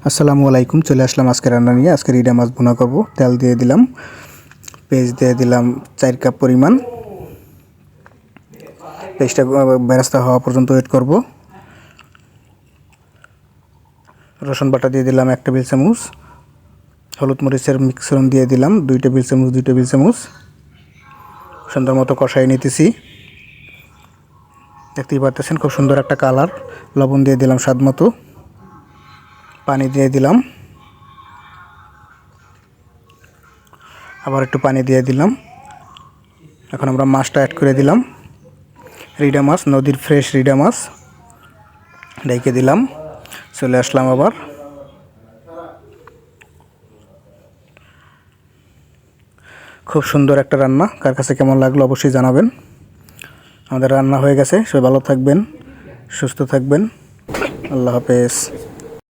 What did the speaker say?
আসসালামু আলাইকুম। চলে আসলাম আজকে রান্না নিয়ে। আজকে রিডা মাছ ভুনা করব। তেল দিয়ে দিলাম, পেঁয়াজ দিয়ে দিলাম 4 কাপ পরিমাণ। পেঁয়াজটা বেরেস্তা হওয়া পর্যন্ত ওয়েট করব। রসুন বাটা দিয়ে দিলাম 1 টেবিল চামচ। হলুদ মরিচের মিশ্রণ দিয়ে দিলাম 2 টেবিল চামচ। সুন্দর মতো কষাই নিতেছি। দেখতেই পাচ্ছেন খুব সুন্দর একটা কালার। লবণ দিয়ে দিলাম স্বাদ মতো, পানি দিয়ে দিলাম, আবার একটু পানি দিয়ে দিলাম। এখন আমরা মাছটা অ্যাড করে দিলাম। রিডা মাছ, নদীর ফ্রেশ রিডা মাছ ঢেকে দিলাম। চলে আসলাম আবার। খুব সুন্দর একটা রান্না। কার কাছে কেমন লাগলো অবশ্যই জানাবেন। আমাদের রান্না হয়ে গেছে। সবাই ভালো থাকবেন, সুস্থ থাকবেন। আল্লাহ হাফেজ।